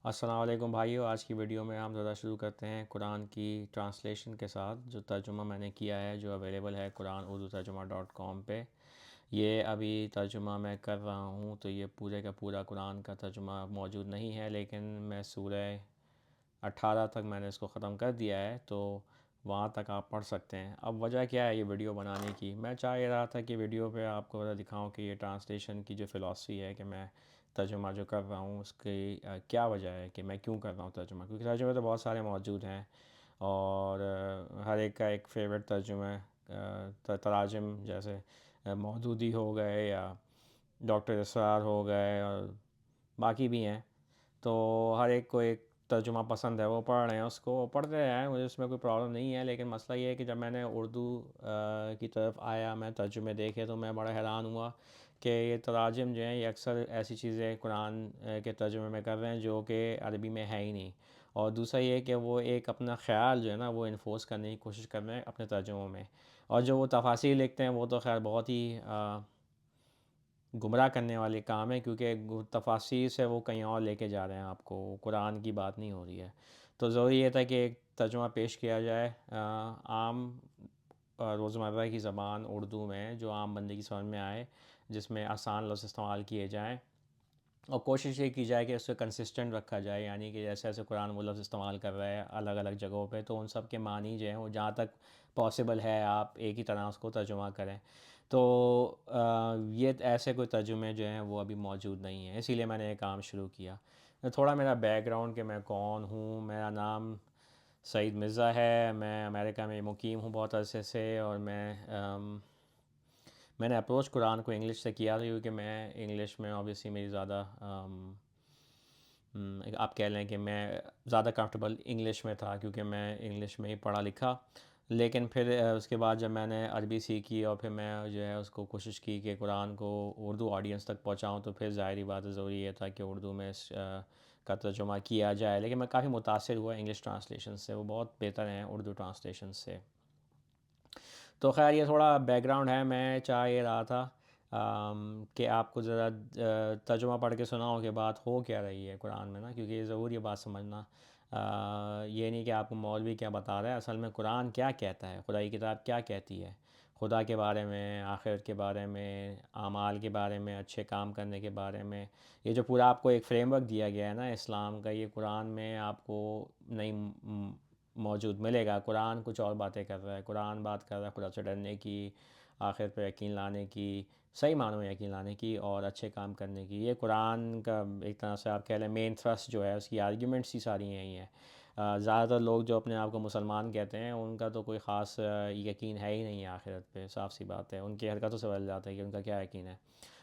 السلام علیکم بھائیو، آج کی ویڈیو میں ہم ذرا شروع کرتے ہیں قرآن کی ٹرانسلیشن کے ساتھ جو ترجمہ میں نے کیا ہے، جو اویلیبل ہے قرآن اردو ترجمہ .com پہ۔ یہ ابھی ترجمہ میں کر رہا ہوں تو یہ پورے کا پورا قرآن کا ترجمہ موجود نہیں ہے، لیکن میں سورہ 18 تک میں نے اس کو ختم کر دیا ہے، تو وہاں تک آپ پڑھ سکتے ہیں۔ اب وجہ کیا ہے یہ ویڈیو بنانے کی؟ میں چاہ یہ رہا تھا کہ ویڈیو پہ آپ کو ذرا دکھاؤں کہ یہ ٹرانسلیشن کی جو فلاسفی ہے کہ میں ترجمہ جو کر رہا ہوں اس کی کیا وجہ ہے کہ میں کیوں کر رہا ہوں ترجمہ، کیونکہ ترجمے تو بہت سارے موجود ہیں اور ہر ایک کا ایک فیوریٹ ترجمہ تراجم جیسے مودودی ہو گئے یا ڈاکٹر اسرار ہو گئے اور باقی بھی ہیں، تو ہر ایک کو ایک ترجمہ پسند ہے، وہ پڑھ رہے ہیں، اس کو پڑھتے ہیں، مجھے اس میں کوئی پرابلم نہیں ہے۔ لیکن مسئلہ یہ ہے کہ جب میں نے اردو کی طرف آیا، میں ترجمے دیکھے تو میں بڑا حیران ہوا کہ یہ تراجم جو ہیں یہ اکثر ایسی چیزیں قرآن کے ترجمے میں کر رہے ہیں جو کہ عربی میں ہے ہی نہیں، اور دوسرا یہ کہ وہ ایک اپنا خیال جو ہے نا وہ انفورس کرنے کی کوشش کر رہے ہیں اپنے ترجموں میں، اور جو وہ تفاسیر لکھتے ہیں وہ تو خیر بہت ہی گمراہ کرنے والے کام ہے، کیونکہ تفاسیر سے وہ کہیں اور لے کے جا رہے ہیں آپ کو، قرآن کی بات نہیں ہو رہی ہے۔ تو ضروری یہ تھا کہ ایک ترجمہ پیش کیا جائے عام روزمرہ کی زبان اردو میں، جو عام بندے کی سمجھ میں آئے، جس میں آسان لفظ استعمال کیے جائیں، اور کوشش یہ کی جائے کہ اس سے کنسسٹنٹ رکھا جائے، یعنی کہ جیسے جیسے قرآن وہ لفظ استعمال کر رہا ہے الگ الگ جگہوں پہ، تو ان سب کے معنی جو ہیں وہ جہاں تک پاسبل ہے آپ ایک ہی طرح اس کو ترجمہ کریں۔ تو یہ ایسے کوئی ترجمے جو ہیں وہ ابھی موجود نہیں ہیں، اسی لیے میں نے یہ کام شروع کیا۔ تھوڑا میرا بیک گراؤنڈ کہ میں کون ہوں، میرا نام سعید مرزا ہے، میں امریکہ میں مقیم ہوں بہت عرصے سے، اور میں نے اپروچ قرآن کو انگلش سے کیا تھا، کیونکہ میں انگلش میں اوبیسلی میری زیادہ آپ کہہ لیں کہ میں زیادہ کمفرٹیبل انگلش میں تھا، کیونکہ میں انگلش میں ہی پڑھا لکھا۔ لیکن پھر اس کے بعد جب میں نے عربی سیکھی اور پھر میں جو ہے اس کو کوشش کی کہ قرآن کو اردو آڈینس تک پہنچاؤں، تو پھر ظاہری بات ضروری یہ تھا کہ اردو میں اس کا ترجمہ کیا جائے۔ لیکن میں کافی متاثر ہوا انگلش ٹرانسلیشن سے، وہ بہت بہتر ہیں اردو ٹرانسلیشن سے۔ تو خیر یہ تھوڑا بیک گراؤنڈ ہے، میں چاہ یہ رہا تھا کہ آپ کو ذرا ترجمہ پڑھ کے سناؤ کہ بات ہو کیا رہی ہے قرآن میں نا، کیونکہ یہ ضروری ہے بات سمجھنا۔ یہ نہیں کہ آپ کو مولوی کیا بتا رہا ہے، اصل میں قرآن کیا کہتا ہے، خدا کی کتاب کیا کہتی ہے خدا کے بارے میں، آخرت کے بارے میں، اعمال کے بارے میں، اچھے کام کرنے کے بارے میں۔ یہ جو پورا آپ کو ایک فریم ورک دیا گیا ہے نا اسلام کا، یہ قرآن میں آپ کو نہیں موجود ملے گا۔ قرآن کچھ اور باتیں کر رہا ہے، قرآن بات کر رہا ہے خدا سے ڈرنے کی، آخرت پہ یقین لانے کی، صحیح معنوں میں یقین لانے کی، اور اچھے کام کرنے کی۔ یہ قرآن کا ایک طرح سے آپ کہہ لیں مین تھرسٹ جو ہے، اس کی آرگیومنٹس ہی ساری یہی ہیں۔ زیادہ تر لوگ جو اپنے آپ کو مسلمان کہتے ہیں ان کا تو کوئی خاص یقین ہے ہی نہیں ہے آخرت پہ، صاف سی بات ہے، ان کی حرکتوں سے بدل جاتا ہے کہ ان کا کیا یقین ہے۔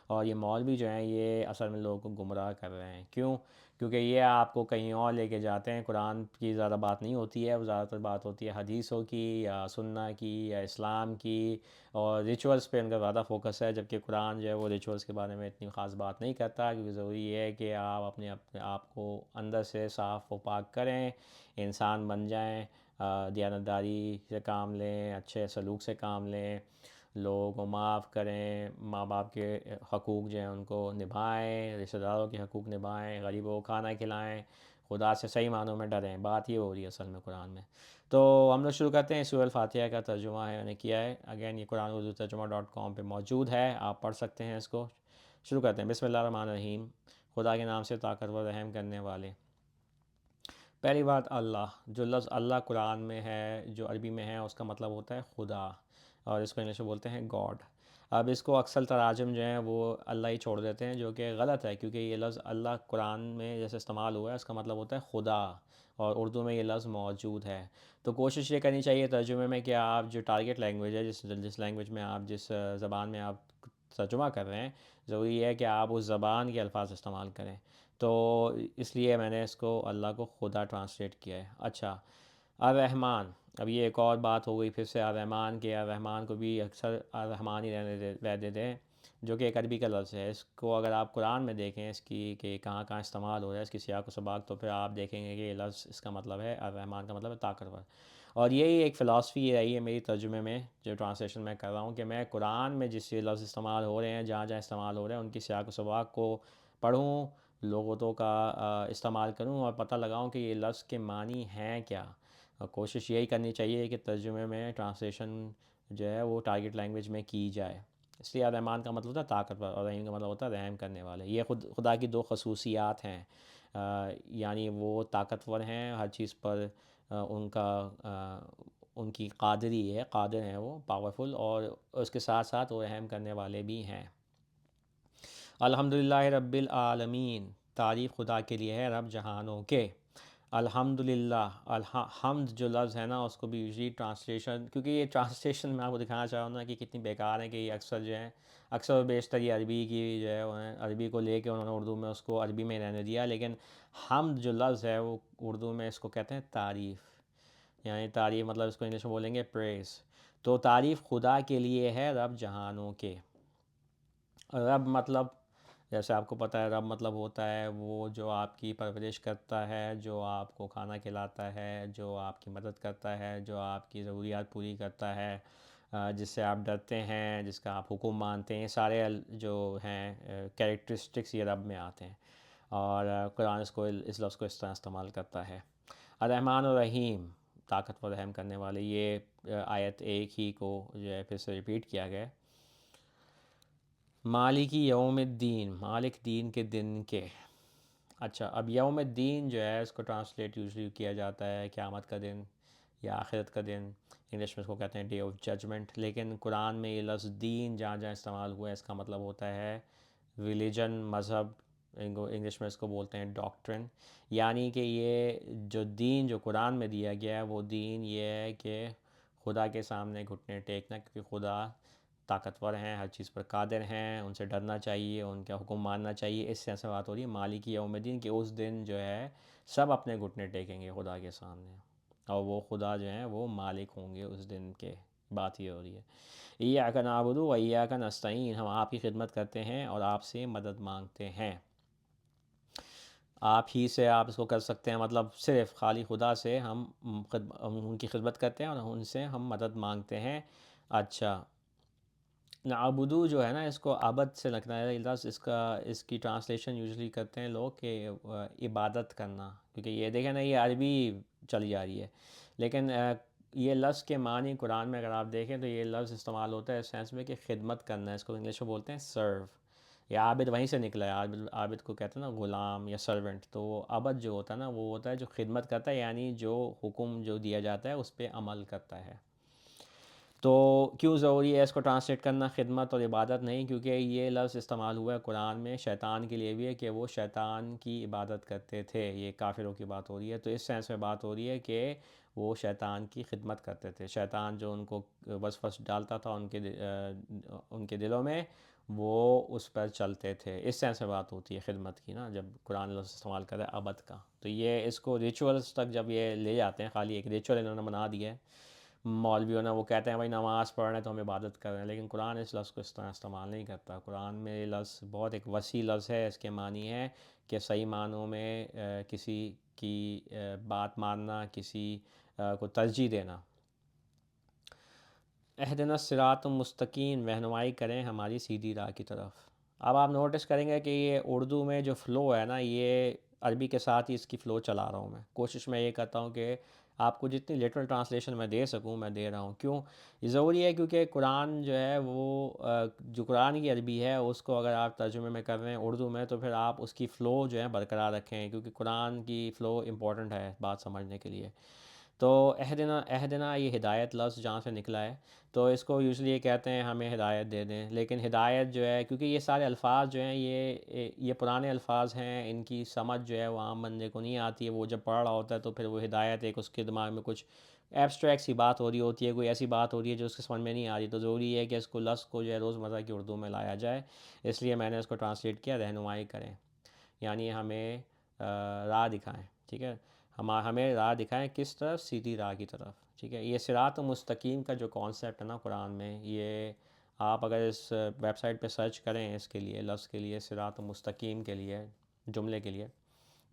اور یہ مولوی جو ہیں یہ اصل میں لوگوں کو گمراہ کر رہے ہیں، کیوں؟ کیونکہ یہ آپ کو کہیں اور لے کے جاتے ہیں، قرآن کی زیادہ بات نہیں ہوتی ہے، وہ زیادہ تر بات ہوتی ہے حدیثوں کی یا سنہ کی یا اسلام کی، اور ریچولز پہ ان کا زیادہ فوکس ہے، جبکہ قرآن جو ہے وہ ریچولز کے بارے میں اتنی خاص بات نہیں کرتا، کیونکہ ضروری یہ ہے کہ آپ اپنے آپ کو اندر سے صاف و پاک کریں، انسان بن جائیں، دیانتداری سے کام لیں، اچھے سلوک سے کام لیں، لوگوں کو معاف کریں، ماں باپ کے حقوق جو ہیں ان کو نبھائیں، رشتہ داروں کے حقوق نبھائیں، غریبوں کو کھانا کھلائیں، خدا سے صحیح معنوں میں ڈریں۔ بات یہ ہو رہی ہے اصل میں قرآن میں۔ تو ہم لوگ شروع کرتے ہیں، سورہ الفاتحہ کا ترجمہ ہے میں نے کیا ہے، اگین یہ قرآن اردو ترجمہ .com پہ موجود ہے، آپ پڑھ سکتے ہیں اس کو۔ شروع کرتے ہیں، بسم اللہ الرحمن الرحیم، خدا کے نام سے طاقتور رحم کرنے والے۔ پہلی بات اللہ، جو لفظ اللہ قرآن میں ہے جو عربی میں ہے اس کا مطلب ہوتا ہے خدا، اور اس کو انگلش میں بولتے ہیں گاڈ۔ اب اس کو اکثر تراجم جو ہیں وہ اللہ ہی چھوڑ دیتے ہیں، جو کہ غلط ہے، کیونکہ یہ لفظ اللہ قرآن میں جیسے استعمال ہوا ہے اس کا مطلب ہوتا ہے خدا، اور اردو میں یہ لفظ موجود ہے۔ تو کوشش یہ کرنی چاہیے ترجمے میں کہ آپ جو ٹارگیٹ لینگویج ہے، جس لینگویج میں آپ جس زبان میں آپ ترجمہ کر رہے ہیں، ضروری ہے کہ آپ اس زبان کے الفاظ استعمال کریں۔ تو اس لیے میں نے اس کو اللہ کو خدا ٹرانسلیٹ کیا ہے۔ اچھا، الرحمن، اب یہ ایک اور بات ہو گئی پھر سے الرحمن کے، الرحمن کو بھی اکثر الرحمن ہی رہ دیتے ہیں، جو کہ ایک عربی کا لفظ ہے۔ اس کو اگر آپ قرآن میں دیکھیں اس کی کہ کہاں کہاں استعمال ہو رہا ہے اس کی سیاق و سباق، تو پھر آپ دیکھیں گے کہ یہ لفظ اس کا مطلب ہے الرحمن کا مطلب ہے طاقتور۔ اور یہی ایک فلاسفی یہ رہی ہے میری ترجمے میں، جو ٹرانسلیشن میں کر رہا ہوں، کہ میں قرآن میں جس لفظ استعمال ہو رہے ہیں، جہاں جہاں استعمال ہو رہے ہیں ان کی سیاق و سباق کو پڑھوں، لغتوں کا استعمال کروں اور پتہ لگاؤں کہ یہ لفظ کے معنی ہیں کیا. اور کوشش یہی کرنی چاہیے کہ ترجمے میں ٹرانسلیشن جو ہے وہ ٹارگٹ لینگویج میں کی جائے. اس لیے الرحمن کا مطلب ہوتا ہے طاقتور اور رحیم کا مطلب ہوتا ہے رحم کرنے والے. یہ خدا کی دو خصوصیات ہیں. یعنی وہ طاقتور ہیں ہر چیز پر، ان کا ان کی قادری ہے، قادر ہیں وہ، پاورفل، اور اس کے ساتھ ساتھ وہ رحم کرنے والے بھی ہیں. الحمدللہ رب العالمین، تعریف خدا کے لیے ہے رب جہانوں کے. الحمدللہ، حمد جو لفظ ہے نا اس کو بھی یوزلی ٹرانسلیشن، کیونکہ یہ ٹرانسلیشن میں آپ کو دکھانا چاہ رہا ہوں نا کہ کتنی بیکار ہے، کہ یہ اکثر جو ہے، اکثر و بیشتر یہ عربی کی جو ہے عربی کو لے کے انہوں نے اردو میں اس کو عربی میں رہنے دیا. لیکن حمد جو لفظ ہے وہ اردو میں اس کو کہتے ہیں تعریف. یعنی تعریف مطلب اس کو انگلش میں بولیں گے پریز. تو تعریف خدا کے لیے ہے رب جہانوں کے. رب مطلب جیسے آپ کو پتہ ہے، رب مطلب ہوتا ہے وہ جو آپ کی پرورش کرتا ہے، جو آپ کو کھانا کھلاتا ہے، جو آپ کی مدد کرتا ہے، جو آپ کی ضروریات پوری کرتا ہے، جس سے آپ ڈرتے ہیں، جس کا آپ حکم مانتے ہیں. یہ سارے جو ہیں کیریکٹرسٹکس یہ رب میں آتے ہیں. اور قرآن اس لفظ کو اس طرح استعمال کرتا ہے. الرحمن الرحیم، طاقتور رحم کرنے والے. یہ آیت ایک ہی کو جو ہے پھر سے ریپیٹ کیا گیا. مالکی یوم الدین، مالک دین کے دن کے. اچھا، اب یوم الدین جو ہے اس کو ٹرانسلیٹ یوزلی کیا جاتا ہے قیامت کا دن یا آخرت کا دن. انگلش میں اس کو کہتے ہیں ڈے آف ججمنٹ. لیکن قرآن میں یہ لفظ دین جہاں جہاں استعمال ہوا ہے اس کا مطلب ہوتا ہے ریلیجن، مذہب. انگلش میں اس کو بولتے ہیں ڈاکٹرن. یعنی کہ یہ جو دین جو قرآن میں دیا گیا ہے وہ دین یہ ہے کہ خدا کے سامنے گھٹنے ٹیکنا، کیونکہ خدا طاقتور ہیں، ہر چیز پر قادر ہیں، ان سے ڈرنا چاہیے، ان کا حکم ماننا چاہیے. اس سے بات ہو رہی ہے مالکی یوم الدین، کہ اس دن جو ہے سب اپنے گھٹنے ٹیکیں گے خدا کے سامنے، اور وہ خدا جو ہیں وہ مالک ہوں گے اس دن کے. بات یہ ہو رہی ہے ایاک نعبد و ایاک نستعین، ہم آپ کی خدمت کرتے ہیں اور آپ سے مدد مانگتے ہیں. آپ ہی سے آپ اس کو کر سکتے ہیں، مطلب صرف خالی خدا سے ہم ان کی خدمت کرتے ہیں اور ان سے ہم مدد مانگتے ہیں. اچھا، نعبدو جو ہے نا اس کو عبد سے لگنا ہے لفظ. اس کی ٹرانسلیشن یوزلی کرتے ہیں لوگ کہ عبادت کرنا، کیونکہ یہ دیکھیں نا یہ عربی چلی جا رہی ہے. لیکن یہ لفظ کے معنی قرآن میں اگر آپ دیکھیں تو یہ لفظ استعمال ہوتا ہے اس سینس میں کہ خدمت کرنا ہے. اس کو انگلش میں بولتے ہیں سرو. یہ عابد وہیں سے نکلا ہے. عابد کو کہتے ہیں نا غلام یا سرونٹ. تو وہ عبد جو ہوتا ہے نا وہ ہوتا ہے جو خدمت کرتا ہے، یعنی جو حکم جو دیا جاتا ہے اس پہ عمل کرتا ہے. تو کیوں ضروری ہے اس کو ٹرانسلیٹ کرنا خدمت اور عبادت نہیں؟ کیونکہ یہ لفظ استعمال ہوا ہے قرآن میں شیطان کے لیے بھی ہے، کہ وہ شیطان کی عبادت کرتے تھے. یہ کافروں کی بات ہو رہی ہے. تو اس سینس میں بات ہو رہی ہے کہ وہ شیطان کی خدمت کرتے تھے. شیطان جو ان کو وسوس ڈالتا تھا ان کے دلوں میں، وہ اس پر چلتے تھے. اس سینس میں بات ہوتی ہے خدمت کی نا، جب قرآن لفظ استعمال کرے عبد کا. تو یہ اس کو ریچولز تک جب یہ لے جاتے ہیں، خالی ایک ریچول انہوں نے بنا دیا ہے مولویوں نے. وہ کہتے ہیں بھائی نماز پڑھ رہے ہیں تو ہم عبادت کر رہے ہیں، لیکن قرآن اس لفظ کو اس طرح استعمال نہیں کرتا. قرآن میں یہ لفظ بہت ایک وسیع لفظ ہے. اس کے معنی ہے کہ صحیح معنوں میں کسی کی بات ماننا، کسی کو ترجیح دینا. اہدنا الصراط المستقیم، رہنمائی کریں ہماری سیدھی راہ کی طرف. اب آپ نوٹس کریں گے کہ یہ اردو میں جو فلو ہے نا، یہ عربی کے ساتھ ہی اس کی فلو چلا رہا ہوں میں. کوشش میں یہ کرتا ہوں کہ آپ کو جتنی لٹرل ٹرانسلیشن میں دے سکوں میں دے رہا ہوں. کیوں یہ ضروری ہے؟ کیونکہ قرآن جو ہے وہ جو قرآن کی عربی ہے اس کو اگر آپ ترجمے میں کر رہے ہیں اردو میں، تو پھر آپ اس کی فلو جو ہے برقرار رکھیں، کیونکہ قرآن کی فلو امپورٹنٹ ہے بات سمجھنے کے لیے. تو اہدنا یہ ہدایت لفظ جہاں سے نکلا ہے، تو اس کو یوزلی یہ کہتے ہیں ہمیں ہدایت دے دیں. لیکن ہدایت جو ہے، کیونکہ یہ سارے الفاظ جو ہیں یہ پرانے الفاظ ہیں، ان کی سمجھ جو ہے وہ عام بندے کو نہیں آتی ہے. وہ جب پڑھ رہا ہوتا ہے تو پھر وہ ہدایت ایک اس کے دماغ میں کچھ ایبسٹریکٹ سی بات ہو رہی ہوتی ہے، کوئی ایسی بات ہو رہی ہے جو اس کے سمجھ میں نہیں آ رہی. تو ضروری ہے کہ اس کو لفظ کو جو ہے روزمرہ کی اردو میں لایا جائے. اس لیے میں نے اس کو ٹرانسلیٹ کیا رہنمائی کریں، یعنی ہمیں راہ دکھائیں. ٹھیک ہے، ہمیں راہ دکھائیں کس طرف؟ سیدھی راہ کی طرف. ٹھیک ہے، یہ صراط مستقیم کا جو کانسیپٹ ہے نا قرآن میں، یہ آپ اگر اس ویب سائٹ پہ سرچ کریں اس کے لیے لفظ کے لیے صراط مستقیم کے لیے جملے کے لیے،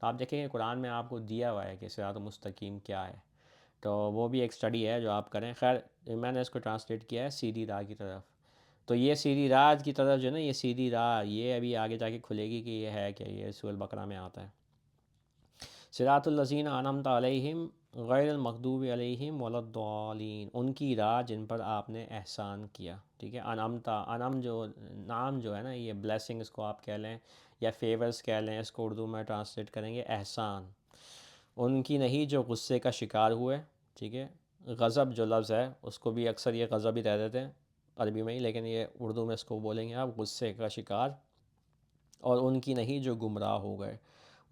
تو آپ دیکھیں گے قرآن میں آپ کو دیا ہوا ہے کہ صراط مستقیم کیا ہے. تو وہ بھی ایک اسٹڈی ہے جو آپ کریں. خیر میں نے اس کو ٹرانسلیٹ کیا ہے سیدھی راہ کی طرف. تو یہ سیدھی راہ کی طرف جو ہے نا، یہ سیدھی راہ یہ ابھی آگے جا کے کھلے گی کہ یہ ہے کہ یہ سورۃ البقرہ میں آتا ہے۔ صراط الذین انعمت علیہم غیر المغضوب علیہم ولا الضالین، ان کی راہ جن پر آپ نے احسان کیا، ٹھیک ہے۔ انعمتا، انعم جو نام جو ہے نا، یہ بلیسنگ اس کو آپ کہہ لیں یا فیورز کہہ لیں، اس کو اردو میں ٹرانسلیٹ کریں گے احسان، ان کی نہیں جو غصے کا شکار ہوئے، ٹھیک ہے۔ غضب جو لفظ ہے اس کو بھی اکثر یہ غضب ہی کہہ دیتے ہیں عربی میں ہی، لیکن یہ اردو میں اس کو بولیں گے آپ غصے کا شکار، اور ان کی نہیں جو گمراہ ہو گئے،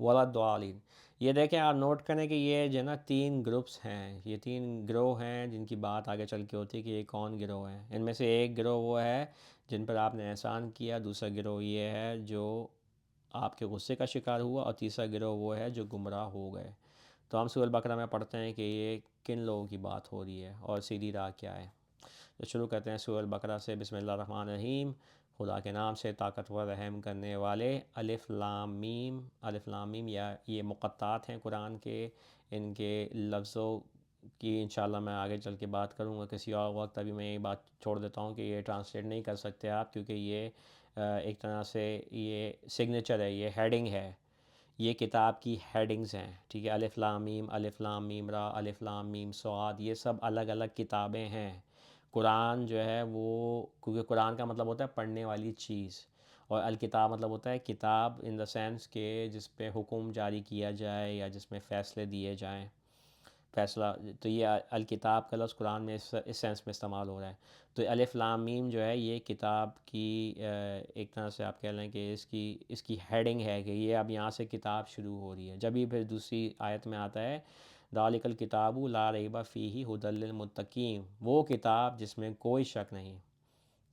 ولا الضالین۔ یہ دیکھیں آپ نوٹ کریں کہ یہ جو ہے نا تین گروپس ہیں، یہ تین گروہ ہیں جن کی بات آگے چل کے ہوتی ہے کہ یہ کون گروہ ہیں۔ ان میں سے ایک گروہ وہ ہے جن پر آپ نے احسان کیا، دوسرا گروہ یہ ہے جو آپ کے غصے کا شکار ہوا، اور تیسرا گروہ وہ ہے جو گمراہ ہو گئے۔ تو ہم سورۃ البقرہ میں پڑھتے ہیں کہ یہ کن لوگوں کی بات ہو رہی ہے اور سیدھی راہ کیا ہے۔ تو شروع کرتے ہیں سورۃ البقرہ سے، بسم اللہ الرحمن الرحیم، خدا کے نام سے طاقتور رحم کرنے والے۔ الف لام میم، الف لام میم یا یہ مقطعات ہیں قرآن کے، ان کے لفظوں کی انشاءاللہ میں آگے چل کے بات کروں گا کسی اور وقت۔ ابھی میں یہ بات چھوڑ دیتا ہوں کہ یہ ٹرانسلیٹ نہیں کر سکتے آپ، کیونکہ یہ ایک طرح سے یہ سگنیچر ہے، یہ ہیڈنگ ہے، یہ کتاب کی ہیڈنگز ہیں، ٹھیک ہے۔ الف لام میم را، الف لام میم صاد، یہ سب الگ الگ کتابیں ہیں۔ قرآن جو ہے وہ، کیونکہ قرآن کا مطلب ہوتا ہے پڑھنے والی چیز، اور الکتاب مطلب ہوتا ہے کتاب ان دا سینس کہ جس پہ حکم جاری کیا جائے یا جس میں فیصلے دیے جائیں، فیصلہ۔ تو یہ الکتاب کا لفظ قرآن میں اس سینس میں استعمال ہو رہا ہے۔ تو الف لام میم جو ہے یہ کتاب کی ایک طرح سے آپ کہہ لیں کہ اس کی ہیڈنگ ہے کہ یہ اب یہاں سے کتاب شروع ہو رہی ہے۔ جب ہی پھر دوسری آیت میں آتا ہے ذالک الکتاب لا ریب فیہ ھدی للمتقین، وہ کتاب جس میں کوئی شک نہیں،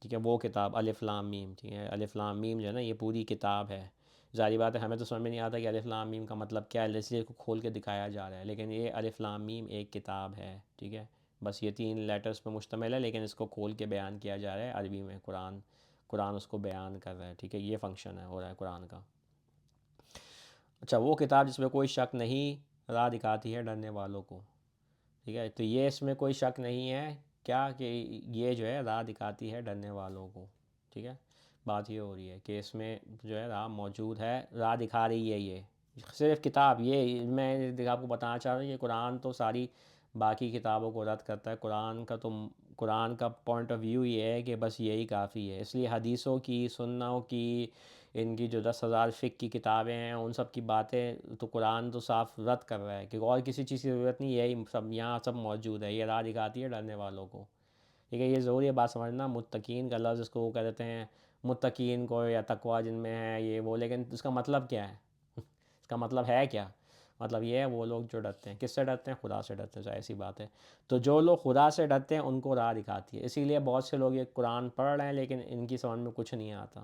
ٹھیک ہے، وہ کتاب الف لام میم، ٹھیک ہے۔ الف لام میم جو ہے نا یہ پوری کتاب ہے۔ ظاہری بات ہے ہمیں تو سمجھ میں نہیں آتا کہ الف لام میم کا مطلب کیا ہے، اس لیے اس کو کھول کے دکھایا جا رہا ہے، لیکن یہ الف لام میم ایک کتاب ہے، ٹھیک ہے۔ بس یہ تین لیٹرز پہ مشتمل ہے، لیکن اس کو کھول کے بیان کیا جا رہا ہے عربی میں، قرآن اس کو بیان کر رہا ہے، ٹھیک ہے۔ یہ فنکشن ہو رہا ہے قرآن کا۔ اچھا، وہ کتاب جس میں کوئی شک نہیں، راہ دکھاتی ہے ڈرنے والوں کو، ٹھیک ہے۔ تو یہ اس میں کوئی شک نہیں ہے کیا کہ یہ جو ہے راہ دکھاتی ہے ڈرنے والوں کو، ٹھیک ہے۔ بات یہ ہو رہی ہے کہ اس میں جو ہے راہ موجود ہے، راہ دکھا رہی ہے یہ صرف کتاب۔ یہ میں آپ کو بتانا چاہ رہا ہوں کہ قرآن تو ساری باقی کتابوں کو رد کرتا ہے، قرآن کا پوائنٹ آف ویو یہ ہے کہ بس یہی کافی ہے، اس لیے حدیثوں کی، سنتوں کی، ان کی جو 10,000 فقہ کی کتابیں ہیں ان سب کی باتیں تو قرآن تو صاف رد کر رہا ہے کہ اور کسی چیز کی ضرورت نہیں، یہی سب یہاں سب موجود ہے، یہ راہ دکھاتی ہے ڈرنے والوں کو، ٹھیک ہے۔ یہ ضروری ہے بات سمجھنا، متقین کا لفظ اس کو وہ کہہ دیتے ہیں متقین کو یا تقویٰ جن میں ہے یہ وہ، لیکن اس کا مطلب کیا ہے؟ اس کا مطلب ہے کیا؟ مطلب یہ ہے وہ لوگ جو ڈرتے ہیں، کس سے ڈرتے ہیں؟ خدا سے ڈرتے ہیں، ظاہر سی بات ہے۔ تو جو لوگ خدا سے ڈرتے ہیں ان کو راہ دکھاتی ہے، اسی لیے بہت سے لوگ یہ قرآن پڑھ رہے ہیں لیکن ان کی سمجھ میں کچھ نہیں آتا،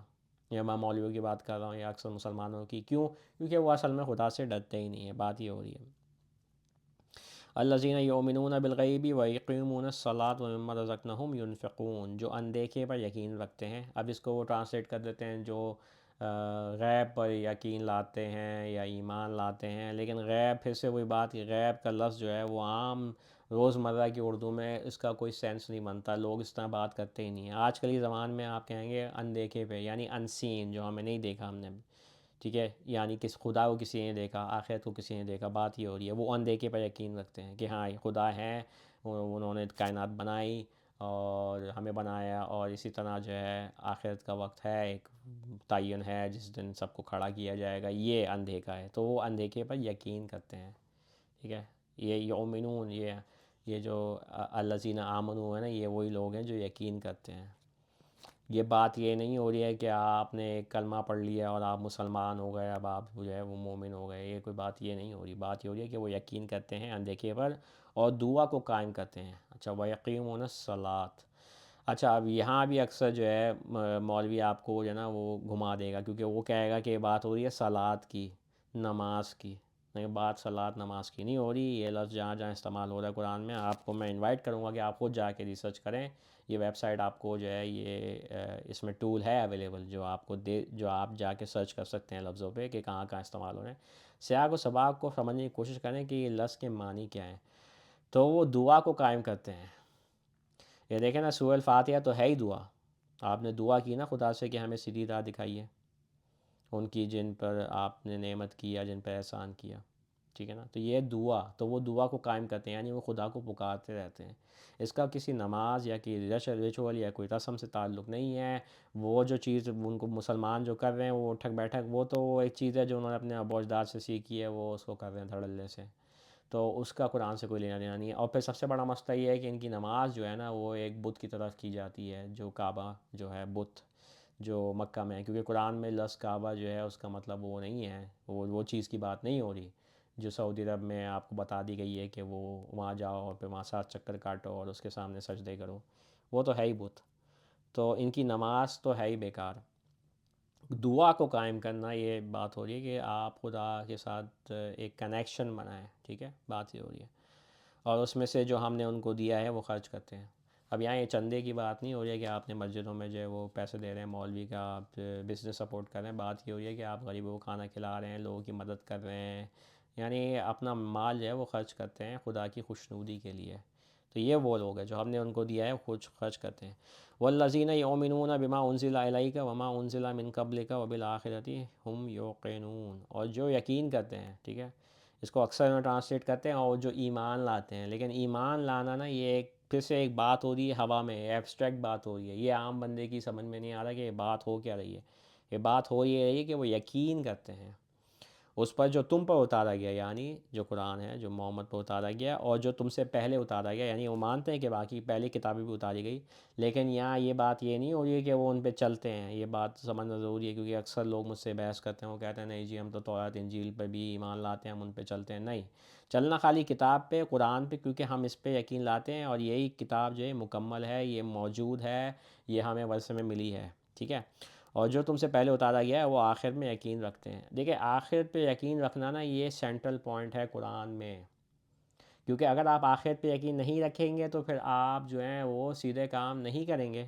یا میں مولویوں کی بات کر رہا ہوں یا اکثر مسلمانوں کی، کیوں؟ کیونکہ وہ اصل میں خدا سے ڈرتے ہی نہیں ہے، بات یہ ہو رہی ہے۔ الذین یؤمنون بالغیب ویقیمون الصلاۃ ومما رزقناہم ینفقون، جو اندیکھے پر یقین رکھتے ہیں۔ اب اس کو وہ ٹرانسلیٹ کر دیتے ہیں جو غیب پر یقین لاتے ہیں یا ایمان لاتے ہیں، لیکن غیب پھر سے وہی بات کہ غیب کا لفظ جو ہے وہ عام روزمرہ کی اردو میں اس کا کوئی سینس نہیں بنتا، لوگ اس طرح بات کرتے ہی نہیں ہیں۔ آج کل کی زبان میں آپ کہیں گے اندیکھے پہ، یعنی انسین، جو ہمیں نہیں دیکھا ہم نے، ٹھیک ہے، یعنی کس خدا کو کسی نے دیکھا، آخرت کو کسی نے دیکھا، بات یہ ہو رہی ہے۔ وہ اندیکھے پر یقین رکھتے ہیں کہ ہاں یہ خدا ہے، انہوں نے کائنات بنائی اور ہمیں بنایا، اور اسی طرح جو ہے آخرت کا وقت ہے، ایک تعین ہے جس دن سب کو کھڑا کیا جائے گا، یہ اندھیکا ہے، تو وہ اندھیکے پر یقین کرتے ہیں، ٹھیک ہے۔ یہ یؤمنون، یہ جو الذین آمنوا ہے نا، یہ وہی لوگ ہیں جو یقین کرتے ہیں۔ یہ بات یہ نہیں ہو رہی ہے کہ آپ نے ایک کلمہ پڑھ لیا اور آپ مسلمان ہو گئے، اب آپ جو ہے وہ مومن ہو گئے، یہ کوئی بات یہ نہیں ہو رہی، بات یہ ہو رہی ہے کہ وہ یقین کرتے ہیں اندیکھے پر اور دعا کو قائم کرتے ہیں۔ اچھا، وَيَقِيمُونَ الصَّلَاةَ۔ اچھا، اب یہاں بھی اکثر جو ہے مولوی آپ کو جو ہے نا وہ گھما دے گا، کیونکہ وہ کہے گا کہ یہ بات ہو رہی ہے صلات کی، نماز کی، نہیں، بات صلات نماز کی نہیں ہو رہی۔ یہ لفظ جہاں جہاں استعمال ہو رہا ہے قرآن میں، آپ کو میں انوائٹ کروں گا کہ آپ خود جا کے ریسرچ کریں، یہ ویب سائٹ آپ کو جو ہے یہ اس میں ٹول ہے اویلیبل جو آپ کو جو آپ جا کے سرچ کر سکتے ہیں لفظوں پہ کہ کہاں کہاں استعمال ہو رہے ہیں۔ سیاق و سباق کو سمجھنے کی کوشش کریں کہ یہ لفظ کے معنی کیا ہیں۔ تو وہ دعا کو قائم کرتے ہیں، یہ دیکھیں نا، سورہ الفاتحہ تو ہے ہی دعا، آپ نے دعا کی نا خدا سے کہ ہمیں سیدھی راہ دکھائیے، ان کی جن پر آپ نے نعمت کیا، جن پر احسان کیا، ٹھیک ہے نا، تو یہ دعا، تو وہ دعا کو قائم کرتے ہیں، یعنی وہ خدا کو پکارتے رہتے ہیں۔ اس کا کسی نماز یا کہ ریچول یا کوئی رسم سے تعلق نہیں ہے۔ وہ جو چیز ان کو مسلمان جو کر رہے ہیں وہ اٹھک بیٹھک، وہ تو ایک چیز ہے جو انہوں نے اپنے آباء و اجداد سے سیکھی ہے، وہ اس کو کر رہے ہیں دھڑلے سے، تو اس کا قرآن سے کوئی لینا دینا نہیں ہے۔ اور پھر سب سے بڑا مسئلہ یہ ہے کہ ان کی نماز جو ہے نا وہ ایک بت کی طرف کی جاتی ہے، جو کعبہ جو ہے بت جو مکہ میں ہے، کیونکہ قرآن میں لفظ کعبہ جو ہے اس کا مطلب وہ نہیں ہے، وہ چیز کی بات نہیں ہو رہی جو سعودی عرب میں آپ کو بتا دی گئی ہے کہ وہ وہاں جاؤ اور پھر وہاں 7 چکر کاٹو اور اس کے سامنے سجدے کرو، وہ تو ہے ہی بت، تو ان کی نماز تو ہے ہی بیکار۔ دعا کو قائم کرنا یہ بات ہو رہی ہے کہ آپ خدا کے ساتھ ایک کنیکشن بنائیں، ٹھیک ہے، بات یہ ہو رہی ہے، اور اس میں سے جو ہم نے ان کو دیا ہے وہ خرچ کرتے ہیں۔ اب یہاں یہ چندے کی بات نہیں ہو رہی ہے کہ آپ نے مسجدوں میں جو ہے وہ پیسے دے رہے ہیں، مولوی کا آپ بزنس سپورٹ کر رہے ہیں، بات یہ ہو رہی ہے کہ آپ غریبوں کو کھانا کھلا رہے ہیں، لوگوں کی مدد کر رہے ہیں، یعنی اپنا مال جو ہے وہ خرچ کرتے ہیں خدا کی خوشنودی کے لیے، تو یہ وہ لوگ ہیں جو ہم نے ان کو دیا ہے خود خرچ کرتے ہیں۔ والذین یؤمنون بما انزل الیک وما انزل من قبلک وبالآخرۃ هم یوقنون، اور جو یقین کرتے ہیں، ٹھیک ہے، اس کو اکثر میں ٹرانسلیٹ کرتے ہیں اور جو ایمان لاتے ہیں، لیکن ایمان لانا نا یہ ایک پھر سے ایک بات ہو رہی ہے ہوا میں، ایبسٹریکٹ بات ہو رہی ہے، یہ عام بندے کی سمجھ میں نہیں آ رہا کہ یہ بات ہو کیا رہی ہے۔ یہ بات ہو یہ رہی ہے کہ وہ یقین کرتے ہیں اس پر جو تم پر اتارا گیا، یعنی جو قرآن ہے جو محمد پر اتارا گیا، اور جو تم سے پہلے اتارا گیا، یعنی وہ مانتے ہیں کہ باقی پہلی کتابیں بھی اتاری گئی، لیکن یہاں یہ بات یہ نہیں ہو رہی ہے کہ وہ ان پہ چلتے ہیں، یہ بات سمجھنا ضروری ہے، کیونکہ اکثر لوگ مجھ سے بحث کرتے ہیں، وہ کہتے ہیں نہیں جی ہم تو تورات انجیل پہ بھی ایمان لاتے ہیں، ہم ان پہ چلتے ہیں، نہیں، چلنا خالی کتاب پہ، قرآن پہ، کیونکہ ہم اس پہ یقین لاتے ہیں، اور یہی کتاب جو ہے مکمل ہے، یہ موجود ہے، یہ ہمیں ورثے میں ملی ہے، ٹھیک ہے، اور جو تم سے پہلے اتارا گیا ہے وہ آخر میں یقین رکھتے ہیں۔ دیکھیں آخر پہ یقین رکھنا نا یہ سینٹرل پوائنٹ ہے قرآن میں، کیونکہ اگر آپ آخر پہ یقین نہیں رکھیں گے تو پھر آپ جو ہیں وہ سیدھے کام نہیں کریں گے،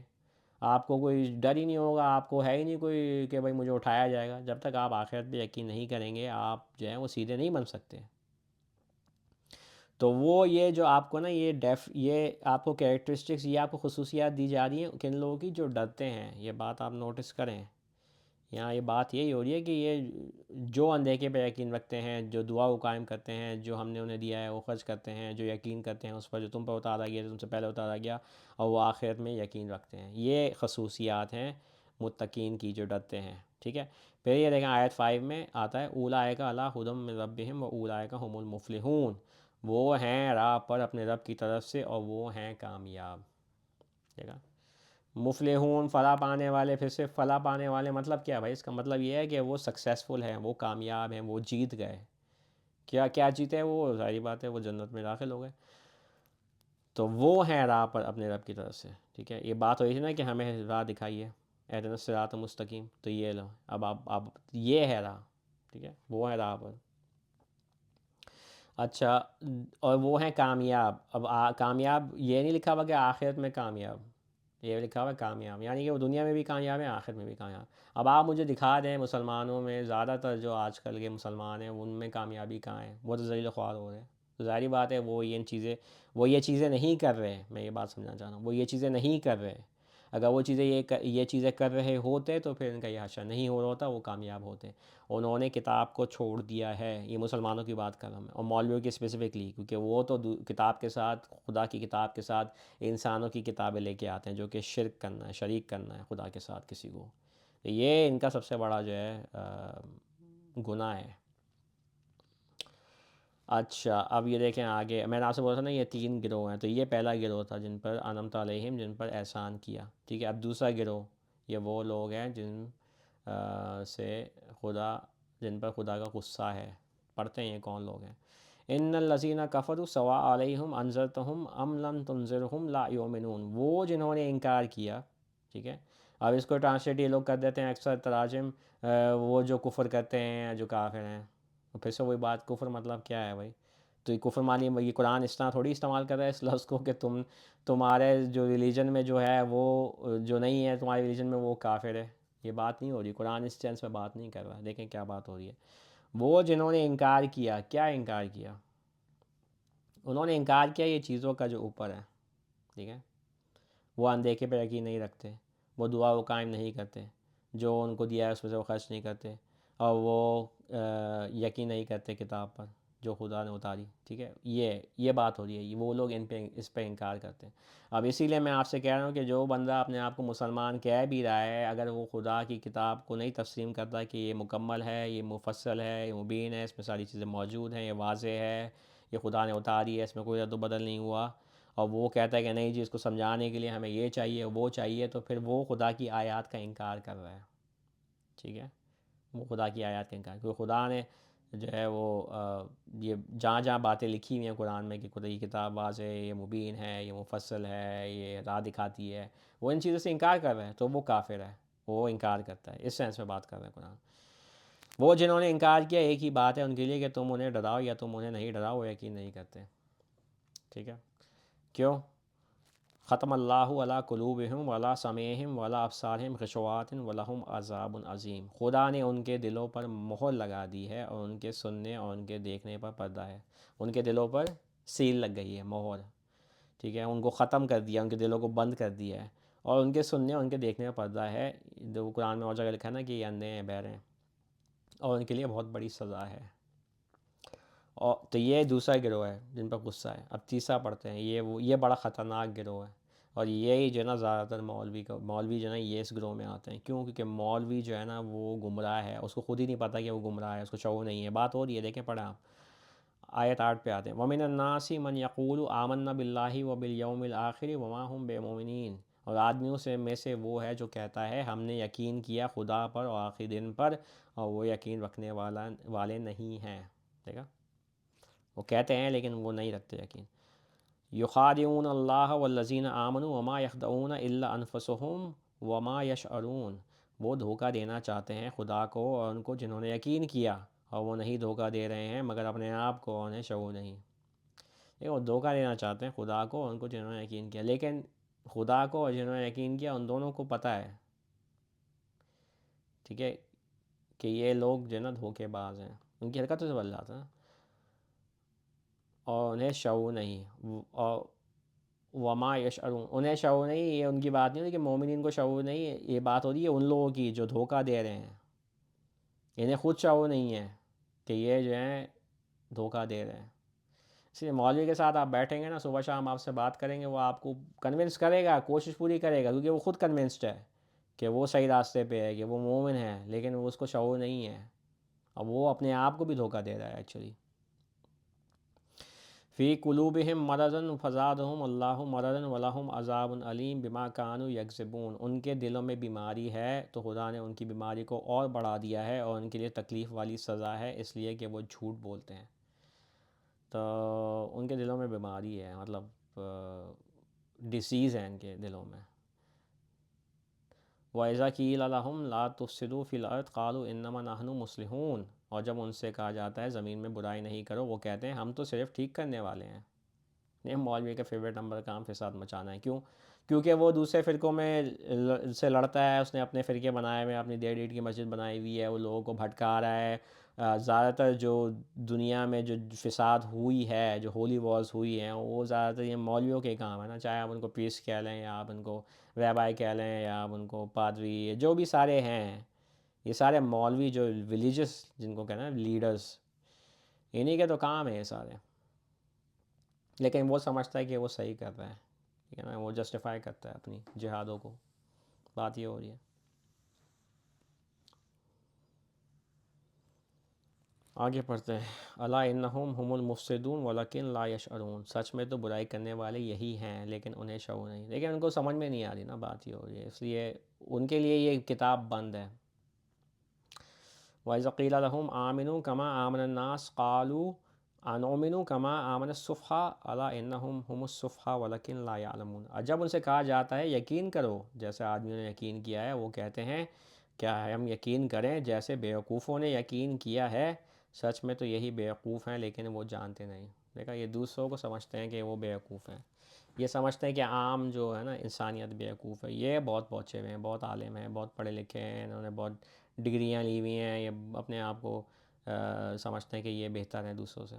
آپ کو کوئی ڈر ہی نہیں ہوگا، آپ کو ہے ہی نہیں کوئی کہ بھائی مجھے اٹھایا جائے گا، جب تک آپ آخرت پہ یقین نہیں کریں گے آپ جو ہیں وہ سیدھے نہیں بن سکتے۔ تو وہ یہ جو آپ کو نا یہ آپ کو کیریکٹرسٹکس، یہ آپ کو خصوصیات دی جا رہی ہیں کن لوگوں کی، جو ڈرتے ہیں، یہ بات آپ نوٹس کریں، یہاں یہ بات یہی ہو رہی ہے کہ یہ جو اندیکے پہ یقین رکھتے ہیں، جو دعا کو قائم کرتے ہیں، جو ہم نے انہیں دیا ہے وہ خرچ کرتے ہیں، جو یقین کرتے ہیں اس پر جو تم پر اتارا گیا، جو تم سے پہلے اتارا گیا، اور وہ آخرت میں یقین رکھتے ہیں، یہ خصوصیات ہیں متقین کی جو ڈرتے ہیں، ٹھیک ہے۔ پھر یہ دیکھیں آیت 5 میں آتا ہے اولئک علی ھدی من ربہم واولئک ھم المفلحون، وہ ہیں راہ پر اپنے رب کی طرف سے اور وہ ہیں کامیاب، ٹھیک ہے۔ مفلحون فلاح پانے والے، پھر سے فلاح پانے والے مطلب کیا ہے بھائی، اس کا مطلب یہ ہے کہ وہ سکسیزفل ہیں، وہ کامیاب ہیں، وہ جیت گئے، کیا کیا جیتے، وہ ظاہری بات ہے وہ جنت میں داخل ہو گئے، تو وہ ہیں راہ پر اپنے رب کی طرف سے، ٹھیک ہے۔ یہ بات ہوئی تھی نا کہ ہمیں راہ دکھائیے، اہدنا الصراط المستقیم، تو یہ لو اب آپ یہ ہے راہ، ٹھیک ہے، وہ ہے راہ پر، اچھا، اور وہ ہیں کامیاب، اب کامیاب یہ نہیں لکھا ہوا کہ آخرت میں کامیاب، یہ لکھا ہوا ہے کامیاب، یعنی کہ وہ دنیا میں بھی کامیاب ہیں آخرت میں بھی کامیاب۔ اب آپ مجھے دکھا دیں مسلمانوں میں زیادہ تر جو آج کل کے مسلمان ہیں ان میں کامیابی کہاں ہے، وہ تو ذلیل و خوار ہو رہے ہیں، تو ظاہری بات ہے وہ یہ چیزیں نہیں کر رہے، میں یہ بات سمجھانا چاہ رہا ہوں، وہ یہ چیزیں نہیں کر رہے، اگر وہ چیزیں یہ چیزیں کر رہے ہوتے تو پھر ان کا یہ حشر نہیں ہو رہا ہوتا، وہ کامیاب ہوتے، انہوں نے کتاب کو چھوڑ دیا ہے، یہ مسلمانوں کی بات کر رہا ہوں میں، اور مولویوں کی اسپیسیفکلی، کیونکہ وہ تو کتاب کے ساتھ، خدا کی کتاب کے ساتھ انسانوں کی کتابیں لے کے آتے ہیں جو کہ شرک کرنا ہے، شریک کرنا ہے خدا کے ساتھ کسی کو، یہ ان کا سب سے بڑا جو ہے گناہ ہے۔ اچھا اب یہ دیکھیں آگے، میں نے آپ سے بولا تھا نا یہ 3 گروہ ہیں، تو یہ پہلا گروہ تھا جن پر انعمت علیہم، جن پر احسان کیا، ٹھیک ہے۔ اب دوسرا گروہ یہ وہ لوگ ہیں سے خدا جن پر خدا کا غصہ ہے، پڑھتے ہیں یہ کون لوگ ہیں، ان الذین کفروا سواء علیہم انذرتہم ام لم تنذرہم لا یؤمنون، وہ جنہوں نے انکار کیا، ٹھیک ہے۔ اب اس کو ٹرانسلیٹ یہ لوگ کر دیتے ہیں اکثر تراجم، وہ جو کفر کرتے ہیں جو کافر ہیں، پھر سے وہی بات، کفر مطلب کیا ہے بھائی، تو یہ کفر مانی یہ قرآن اس طرح تھوڑی استعمال کر رہا ہے اس لفظ کو کہ تمہارے جو ریلیجن میں جو ہے وہ جو نہیں ہے تمہارے ریلیجن میں وہ کافر ہے، یہ بات نہیں ہو رہی، قرآن اس سینس میں بات نہیں کر رہا، دیکھیں کیا بات ہو رہی ہے، وہ جنہوں نے انکار کیا، کیا انکار کیا، انہوں نے انکار کیا یہ چیزوں کا جو اوپر ہے، ٹھیک ہے، وہ اندیکھے پہ یقین نہیں رکھتے، وہ دعا وہ قائم نہیں کرتے، جو ان کو دیا ہے اس میں سے وہ خرچ نہیں کرتے، اور وہ یقین نہیں کرتے کتاب پر جو خدا نے اتاری. ٹھیک ہے، یہ بات ہو رہی ہے، وہ لوگ اس پہ انکار کرتے ہیں. اب اسی لیے میں آپ سے کہہ رہا ہوں کہ جو بندہ اپنے آپ کو مسلمان کہہ بھی رہا ہے، اگر وہ خدا کی کتاب کو نہیں تسلیم کرتا کہ یہ مکمل ہے، یہ مفصل ہے، یہ مبین ہے، اس میں ساری چیزیں موجود ہیں، یہ واضح ہے، یہ خدا نے اتاری ہے، اس میں کوئی رد و بدل نہیں ہوا، اور وہ کہتا ہے کہ نہیں جی اس کو سمجھانے کے لیے ہمیں یہ چاہیے وہ چاہیے، تو پھر وہ خدا کی آیات کا انکار کر رہا ہے. ٹھیک ہے، وہ خدا کی آیات کا انکار، کیونکہ خدا نے جو ہے وہ یہ جہاں جہاں باتیں لکھی ہوئی ہیں قرآن میں کہ خدا کی کتاب واضح ہے، یہ مبین ہے، یہ مفصل ہے، یہ راہ دکھاتی ہے، وہ ان چیزوں سے انکار کر رہے ہیں تو وہ کافر ہے، وہ انکار کرتا ہے. اس سینس میں بات کر رہے ہیں قرآن. وہ جنہوں نے انکار کیا ایک ہی بات ہے ان کے لیے کہ تم انہیں ڈراؤ یا تم انہیں نہیں ڈراؤ، وہ یقین نہیں کرتے. ٹھیک ہے، کیوں؟ ختم اللہ علی قلوبہم ولا سمعہم ولا ابصارہم غشوات ولہم عذاب عظیم. خدا نے ان کے دلوں پر مہر لگا دی ہے، اور ان کے سننے اور ان کے دیکھنے پر پردہ ہے. ان کے دلوں پر سیل لگ گئی ہے، مہر. ٹھیک ہے، ان کو ختم کر دیا، ان کے دلوں کو بند کر دیا ہے، اور ان کے سننے اور ان کے دیکھنے پر پردہ ہے. جو قرآن میں اور جگہ لکھا ہے نا کہ یہ اندھے ہیں، بہرے ہیں، اور ان کے لیے بہت بڑی سزا ہے. اور تو یہ دوسرا گروہ ہے جن پر غصہ ہے. اب تیسرا پڑھتے ہیں، یہ بڑا خطرناک گروہ ہے، اور یہی جو ہے نا زیادہ تر مولوی جو ہے نا یہ اس گروہ میں آتے ہیں. کیوں؟ کیونکہ مولوی جو ہے نا وہ گمراہ ہے، اس کو خود ہی نہیں پتہ کہ وہ گمراہ ہے، اس کو شعور نہیں ہے. بات ہو رہی ہے، دیکھیں پڑھیں آپ، آیت 8 پہ آتے ہیں. وَمِنَ النَّاسِ مَنْ يَقُولُ آمَنَّا بِاللَّهِ وَبِالْيَوْمِ الْآخِرِ وَمَا هُمْ بِمُؤْمِنِينَ. اور آدمیوں میں سے وہ ہے جو کہتا ہے ہم نے یقین کیا خدا پر اور آخری دن پر، اور وہ یقین رکھنے والے نہیں ہیں. دیکھا، وہ کہتے ہیں لیکن وہ نہیں رکھتے یقین. یخادعون اللہ والذین آمنوا وما یخدعون الا انفسهم وما یشعرون. وہ دھوکہ دینا چاہتے ہیں خدا کو اور ان کو جنہوں نے یقین کیا، اور وہ نہیں دھوکہ دے رہے ہیں مگر اپنے آپ کو، انہیں شعور نہیں. وہ دھوکہ دینا چاہتے ہیں خدا کو اور ان کو جنہوں نے یقین کیا، لیکن خدا کو اور جنہوں نے یقین کیا ان دونوں کو پتہ ہے. ٹھیک ہے، کہ یہ لوگ جو ہے نا دھوکے باز ہیں، ان کی حرکتوں سے بدل جاتا ہے، اور انہیں شعور نہیں. اور وما یشعرون، انہیں شعور نہیں، یہ ان کی بات نہیں ہوتی کہ مومنین کو شعور نہیں ہے، یہ بات ہوتی ہے ان لوگوں کی جو دھوکہ دے رہے ہیں. انہیں خود شعور نہیں ہے کہ یہ جو ہیں دھوکہ دے رہے ہیں. اس لیے مولوی کے ساتھ آپ بیٹھیں گے نا، صبح شام آپ سے بات کریں گے، وہ آپ کو کنونس کرے گا، کوشش پوری کرے گا، کیونکہ وہ خود کنونسڈ ہے کہ وہ صحیح راستے پہ ہے، کہ وہ مومن ہے، لیکن وہ اس کو شعور نہیں ہے، اب وہ اپنے آپ کو بھی دھوکہ دے رہا ہے ایکچولی. فی قلوبہم مرض فزادہم اللہ مرضا ولہم عذاب علیم بما کانوا یکذبون. ان کے دلوں میں بیماری ہے تو خدا نے ان کی بیماری کو اور بڑھا دیا ہے، اور ان کے لیے تکلیف والی سزا ہے اس لیے کہ وہ جھوٹ بولتے ہیں. تو ان کے دلوں میں بیماری ہے، مطلب ڈیسیز ہے ان کے دلوں میں. وَإِذَا قِيلَ لَهُمْ لَا تُفْسِدُوا فِي الْأَرْضِ قَالُوا إِنَّمَا نَحْنُ مُصْلِحُونَ. اور جب ان سے کہا جاتا ہے زمین میں برائی نہیں کرو، وہ کہتے ہیں ہم تو صرف ٹھیک کرنے والے ہیں. یہ مولوی کا فیوریٹ نمبر کام فساد مچانا ہے. کیوں؟ کیونکہ وہ دوسرے فرقوں میں سے لڑتا ہے، اس نے اپنے فرقے بنائے ہوئے، اپنی 1.5 اینٹ کی مسجد بنائی ہوئی ہے، وہ لوگوں کو بھٹکا رہا ہے. زیادہ تر جو دنیا میں جو فساد ہوئی ہے، جو ہولی وارز ہوئی ہیں، وہ زیادہ تر یہ مولویوں کے کام ہے نا. چاہے آپ ان کو پیس کہہ لیں، یا آپ ان کو رہبائی کہہ لیں، یا آپ ان کو پادری، جو بھی سارے ہیں، یہ سارے مولوی جو ریلیجس جن کو کہنا ہے لیڈرز، انہی کے تو کام ہے یہ سارے. لیکن وہ سمجھتا ہے کہ وہ صحیح کر رہا ہے، ٹھیک ہے نا، وہ جسٹیفائی کرتا ہے اپنی جہادوں کو. بات یہ ہو رہی ہے. آگے پڑھتے ہیں. الا انہم هم المفسدون ولکن لا یشعرون. سچ میں تو برائی کرنے والے یہی ہیں لیکن انہیں شعور نہیں، لیکن ان کو سمجھ میں نہیں آ رہی نا. بات یہ ہو رہی ہے، اس لیے ان کے لیے یہ کتاب بند ہے. وَإِذَا قِيلَ لَهُمْ آمِنُوا كَمَا آمَنَ النَّاسُ قَالُوا أَنُؤْمِنُ كَمَا آمَنَ السُّفَهَاءُ أَلَا إِنَّهُمْ هُمُ السُّفَهَاءُ وَلَكِنْ لَا يَعْلَمُونَ. اور جب ان سے کہا جاتا ہے یقین کرو جیسے آدمیوں نے یقین کیا ہے، وہ کہتے ہیں کیا ہم یقین کریں جیسے بیوقوفوں نے یقین کیا ہے. سچ میں تو یہی بیوقوف ہیں لیکن وہ جانتے نہیں. دیکھا، یہ دوسروں کو سمجھتے ہیں کہ وہ بیوقوف ہیں، یہ سمجھتے ہیں کہ عام جو ہے نا انسانیت بیوقوف ہے. یہ بہت پہنچے ہوئے ہیں، بہت عالم ہیں، بہت پڑھے لکھے ہیں، انہوں نے بہت ڈگریاں لی ہوئی ہیں، یہ اپنے آپ کو سمجھتے ہیں کہ یہ بہتر ہیں دوسروں سے.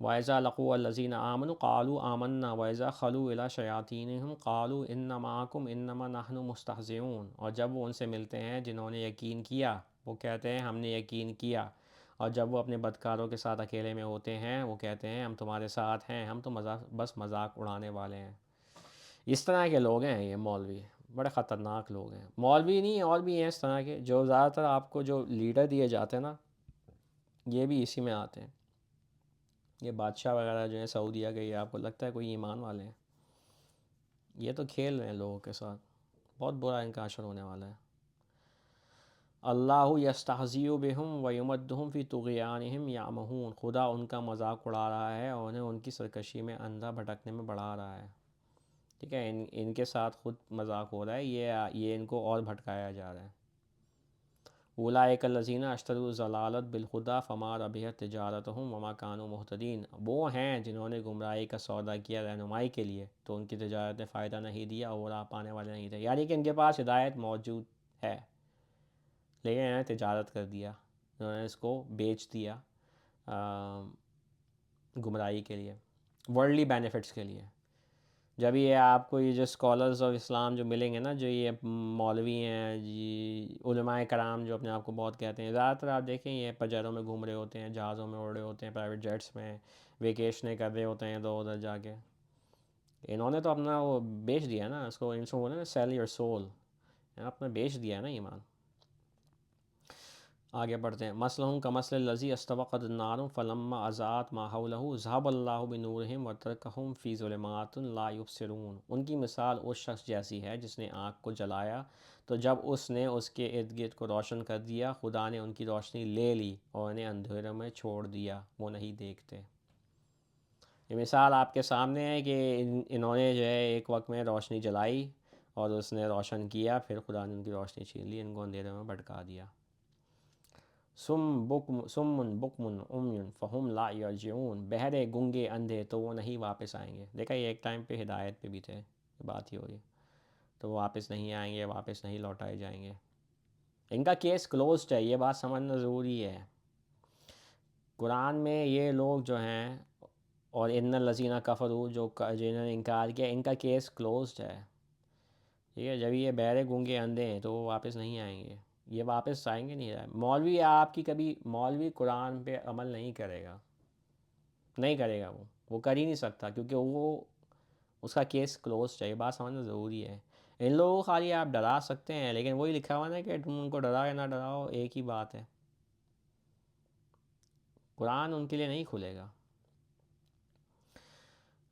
وَإِذَا لَقُوا الَّذِينَ آمَنُوا قَالُوا آمَنَّا وَإِذَا خَلُوا إِلَىٰ شَيَاطِینِهِمْ قَالُوا إِنَّا مَعَكُمْ إِنَّمَا نَحْنُ مُسْتَهْزِئُونَ، اور جب وہ ان سے ملتے ہیں جنہوں نے یقین کیا، وہ کہتے ہیں ہم نے یقین کیا، اور جب وہ اپنے بدکاروں کے ساتھ اکیلے میں ہوتے ہیں وہ کہتے ہیں ہم تمہارے ساتھ ہیں، ہم تو بس مذاق اڑانے والے ہیں۔ اس طرح کے لوگ ہیں یہ مولوی، بڑے خطرناک لوگ ہیں۔ مولوی نہیں، اور بھی ہیں اس طرح کے جو زیادہ تر آپ کو جو لیڈر دیے جاتے ہیں نا، یہ بھی اسی میں آتے ہیں۔ یہ بادشاہ وغیرہ جو ہیں سعودیہ کے، یہ آپ کو لگتا ہے کوئی ایمان والے ہیں؟ یہ تو کھیل رہے ہیں لوگوں کے ساتھ، بہت برا ان کا حشر ہونے والا ہے۔ اللہ یستہزئ بہم ویمدہم فی طغیانہم یعمہون، خدا ان کا مذاق اڑا رہا ہے اور انہیں ان کی سرکشی میں اندھا بھٹکنے میں بڑھا رہا ہے۔ ٹھیک ہے، ان کے ساتھ خود مذاق ہو رہا ہے، یہ ان کو اور بھٹکایا جا رہا ہے۔ اولئک الذین اشتروا الضلالۃ بالہدی فما ربحت تجارتہم وما کانوا مہتدین، وہ ہیں جنہوں نے گمراہی کا سودا کیا رہنمائی کے لیے تو ان کی تجارت نے فائدہ نہیں دیا اور وہ راہ پانے والے نہیں تھے، یعنی کہ ان کے پاس ہدایت موجود ہے لیکن انہوں نے تجارت کر دیا، انہوں نے اس کو بیچ دیا گمراہی کے لیے، ورلڈلی بینیفٹس کے لیے۔ جب یہ آپ کو یہ جو اسکالرز آف اسلام جو ملیں گے نا، جو یہ مولوی ہیں جی، علماء کرام جو اپنے آپ کو بہت کہتے ہیں، زیادہ تر آپ دیکھیں یہ پجیروں میں گھوم رہے ہوتے ہیں، جہازوں میں اڑ رہے ہوتے ہیں، پرائیویٹ جیٹس میں ویکیشنیں کر رہے ہوتے ہیں ادھر ادھر جا کے۔ انہوں نے تو اپنا وہ بیچ دیا نا، اس کو ان سے بولے نا سیل یور سول، اپنا بیچ دیا ہے نا ایمان۔ آگے بڑھتے ہیں، مثلہم کمثل الذی استوقد النار فلما اضاءت ما حولہ ذہب اللہ بنورہم وترکہم فی ظلمات لا یبصرون، ان کی مثال اس شخص جیسی ہے جس نے آنکھ کو جلایا تو جب اس نے اس کے ارد گرد کو روشن کر دیا، خدا نے ان کی روشنی لے لی اور انہیں اندھیروں میں چھوڑ دیا، وہ نہیں دیکھتے۔ یہ مثال آپ کے سامنے ہے کہ انہوں نے جو ہے ایک وقت میں روشنی جلائی اور اس نے روشن کیا، پھر خدا نے ان کی روشنی چھین لی، ان کو اندھیرے میں بھٹکا دیا۔ سم بکم عمی فہم لا یرجعون، بہرے گنگے اندھے تو وہ نہیں واپس آئیں گے۔ دیکھا یہ ایک ٹائم پہ ہدایت پہ بھی تھے، بات ہی ہو رہی، تو وہ واپس نہیں آئیں گے، واپس نہیں لوٹائے جائیں گے، ان کا کیس کلوزڈ ہے، یہ بات سمجھنا ضروری ہے۔ قرآن میں یہ لوگ جو ہیں اور ان الذین کفروا جنہوں نے انکار کیا، ان کا کیس کلوزڈ ہے۔ ٹھیک ہے، جب یہ بہرے گونگے اندھے ہیں تو وہ واپس نہیں آئیں گے، یہ واپس آئیں گے نہیں۔ مولوی آپ کی کبھی مولوی قرآن پہ عمل نہیں کرے گا، نہیں کرے گا، وہ کر ہی نہیں سکتا، کیونکہ وہ اس کا کیس کلوز ہے، یہ بات سمجھنا ضروری ہے۔ ان لوگوں کو خالی آپ ڈرا سکتے ہیں، لیکن وہی لکھا ہوا نا کہ تم ان کو ڈراؤ یا نہ ڈراؤ ایک ہی بات ہے، قرآن ان کے لیے نہیں کھلے گا۔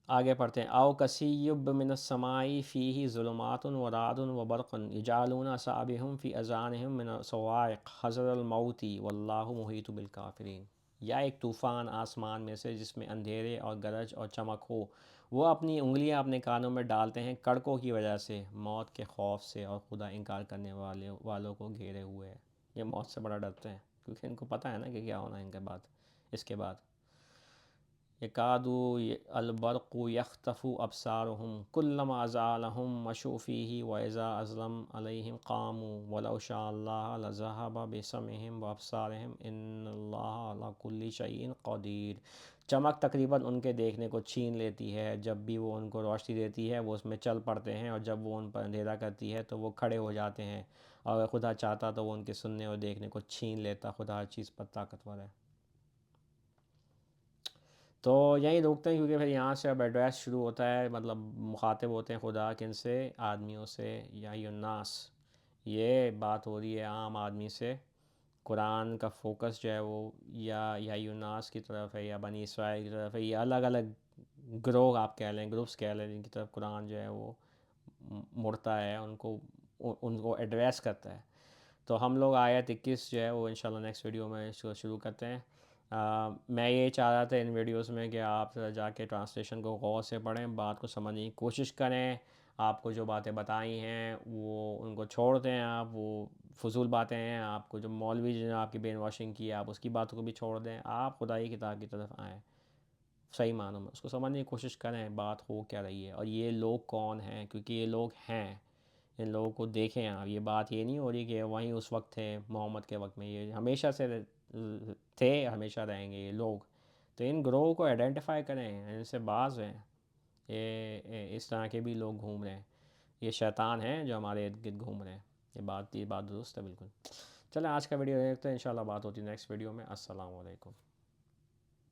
آگے پڑھتے ہیں، او کسیب من السماء فیہ ظلمات و رعد و برق یجعلون اصابعہم فی اذانہم من الصواعق حذر الموت واللہ محیط بالکافرین، یا ایک طوفان آسمان میں سے جس میں اندھیرے اور گرج اور چمک ہو، وہ اپنی انگلیاں اپنے کانوں میں ڈالتے ہیں کڑکوں کی وجہ سے، موت کے خوف سے، اور خدا انکار کرنے والوں کو گھیرے ہوئے ہے۔ یہ موت سے بڑا ڈرتے ہیں کیونکہ ان کو پتہ ہے نا کہ کیا ہونا ہے ان کے بعد، اس کے بعد۔ یکاد البرق یخطف ابصارهم کلما اضاء لهم مشوا فیہ واذا اظلم علیہم قاموا ولو شاء اللہ لذہب بسمعہم وابصارہم ان اللہ علی کل شیء قدیر، چمک تقریباً ان کے دیکھنے کو چھین لیتی ہے، جب بھی وہ ان کو روشنی دیتی ہے وہ اس میں چل پڑتے ہیں، اور جب وہ ان پر اندھیرا کرتی ہے تو وہ کھڑے ہو جاتے ہیں، اور اگر خدا چاہتا تو وہ ان کے سننے اور دیکھنے کو چھین لیتا، خدا ہر چیز پر طاقتور ہے۔ تو یہیں روکتے ہیں کیونکہ پھر یہاں سے اب ایڈریس شروع ہوتا ہے، مطلب مخاطب ہوتے ہیں خدا کن سے، آدمیوں سے، یا الناس، یہ بات ہو رہی ہے عام آدمی سے۔ قرآن کا فوکس جو ہے وہ یا الناس کی طرف ہے، یا بنی اسرائیل کی طرف ہے، یا الگ الگ گروہ آپ کہہ لیں، گروپس کہہ لیں، جن کی طرف قرآن جو ہے وہ مڑتا ہے، ان کو ایڈریس کرتا ہے۔ تو ہم لوگ آیت 21 جو ہے وہ انشاءاللہ نیکسٹ ویڈیو میں اس کو شروع کرتے ہیں۔ میں یہ چاہ رہا تھا ان ویڈیوز میں کہ آپ جا کے ٹرانسلیشن کو غور سے پڑھیں، بات کو سمجھنے کی کوشش کریں، آپ کو جو باتیں بتائی ہیں وہ ان کو چھوڑ دیں، آپ وہ فضول باتیں ہیں، آپ کو جو مولوی جو نے آپ کی برین واشنگ کی ہے آپ اس کی باتوں کو بھی چھوڑ دیں، آپ خدائی کتاب کی طرف آئیں، صحیح معنوں میں اس کو سمجھنے کی کوشش کریں بات ہو کیا رہی ہے، اور یہ لوگ کون ہیں، کیونکہ یہ لوگ ہیں، ان لوگوں کو دیکھیں آپ، یہ بات یہ نہیں ہو رہی کہ وہیں اس وقت تھے محمد کے وقت میں، یہ ہمیشہ سے تھے، ہمیشہ رہیں گے یہ لوگ، تو ان گروہ کو آئیڈینٹیفائی کریں، ان سے باز ہیں، یہ اس طرح کے بھی لوگ گھوم رہے ہیں، یہ شیطان ہیں جو ہمارے ارد گرد گھوم رہے ہیں، یہ بات درست ہے بالکل۔ چلیں آج کا ویڈیو دیکھتے ہیں، انشاءاللہ بات ہوتی ہے نیکسٹ ویڈیو میں۔ السلام علیکم۔